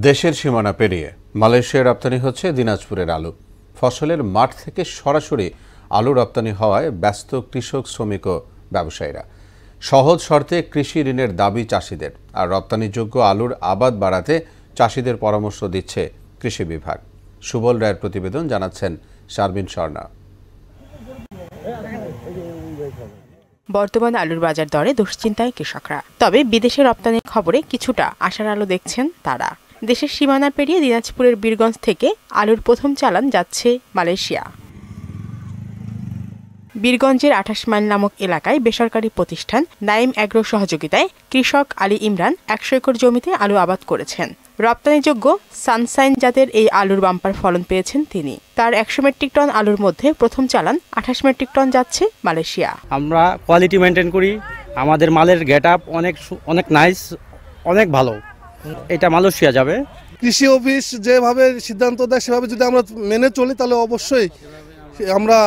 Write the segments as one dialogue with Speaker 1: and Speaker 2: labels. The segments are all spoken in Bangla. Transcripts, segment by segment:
Speaker 1: দেশের সীমানা পেরিয়ে মালয়েশিয়ায় রপ্তানি হচ্ছে দিনাজপুরের আলু। ফসলের মাঠ থেকে সরাসরি আলু রপ্তানি হওয়ায় ব্যস্ত কৃষক, শ্রমিক ও ব্যবসায়ীরা। সহজ শর্তে কৃষি ঋণের দাবি চাষিদের, আর রপ্তানিযোগ্য আলুর আবাদ বাড়াতে চাষিদের পরামর্শ দিচ্ছে কৃষি বিভাগ। সুবল রায়ের প্রতিবেদন, জানাচ্ছেন শারমিন স্বর্ণা।
Speaker 2: বর্তমান আলুর বাজার দরে দুশ্চিন্তায় কৃষকরা, তবে বিদেশে রপ্তানির খবরে কিছুটা আশার আলো দেখছেন তারা। দেশের সীমানা পেরিয়ে দিনাজপুরের বীরগঞ্জ থেকে আলুর প্রথম চালান যাচ্ছে মালয়েশিয়া। বীরগঞ্জের 28 মাইল নামক এলাকায় বেসরকারি প্রতিষ্ঠান নাইম অ্যাগ্রো সহযোগিতায় কৃষক আলী ইমরান 100 একর জমিতে আলু আবাদ করেছেন। রপ্তানিযোগ্য সানসাইন জাতের এই আলুর বাম্পার ফলন পেয়েছেন তিনি। তার 100 মেট্রিক টন আলুর মধ্যে প্রথম চালান 28 মেট্রিক টন যাচ্ছে মালয়েশিয়া।
Speaker 3: আমরা কোয়ালিটি মেনটেন করি, আমাদের মালের গেট আপ অনেক নাইস, অনেক ভালো। এটা মালয়েশিয়া যাবে।
Speaker 4: কৃষি অফিস যেভাবে সিদ্ধান্ত দেয় সেভাবে যদি আমরা মেনে চলি তাহলে অবশ্যই আমরা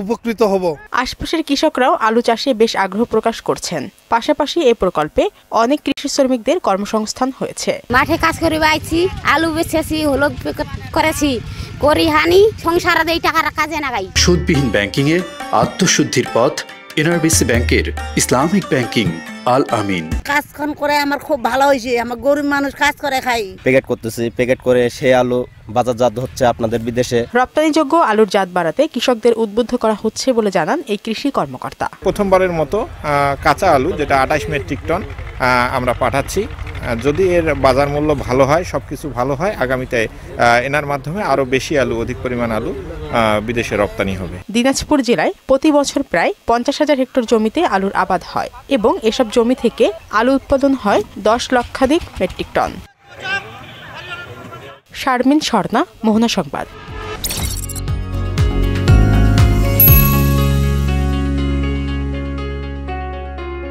Speaker 4: উপকৃত হব।
Speaker 2: আশপাশের কৃষকরাও আলু চাষে বেশ আগ্রহ প্রকাশ করছেন। পাশাপাশি এই প্রকল্পে অনেক কৃষি শ্রমিকদের কর্মসংস্থান হয়েছে।
Speaker 5: মাঠে কাজ করে বাইছি, আলু বেচেছি, হলুদ করেছি, করি হানি সংসার এই টাকার কাজে লাগাই।
Speaker 6: সুদবিহীন ব্যাংকিং এর আত্মশুদ্ধির পথ এনআরবিসি ব্যাংকের ইসলামিক ব্যাংকিং আল আমিন।
Speaker 7: কাজ করে আমার খুব ভালো হয়েছে। আমার গরিব মানুষ কাজ করে খাই।
Speaker 8: প্যাকেট করতেছি, প্যাকেট করে সেই আলু বাজারজাত হচ্ছে আপনাদের বিদেশে।
Speaker 2: রপ্তানিযোগ্য আলুর জাত বাড়াতে কৃষকদের উদ্বুদ্ধ করা হচ্ছে বলে জানান এই কৃষি কর্মকর্তা।
Speaker 9: প্রথমবারের মতো কাঁচা আলু যেটা 28 মেট্রিক টন আমরা পাঠাচ্ছি। যদি এর বাজার মূল্য ভালো হয়, সবকিছু ভালো হয়, আগামীতে এনার মাধ্যমে আরো বেশি আলু, অধিক পরিমাণ আলু বিদেশে রপ্তানি হবে।
Speaker 2: দিনাজপুর জেলায় প্রতি বছর প্রায় 50,000 হেক্টর জমিতে আলুর আবাদ হয় এবং এসব জমি থেকে আলু উৎপাদন হয় 10 লক্ষাধিক মেট্রিক টন। শারমিন স্বর্ণা, মোহনা সংবাদ।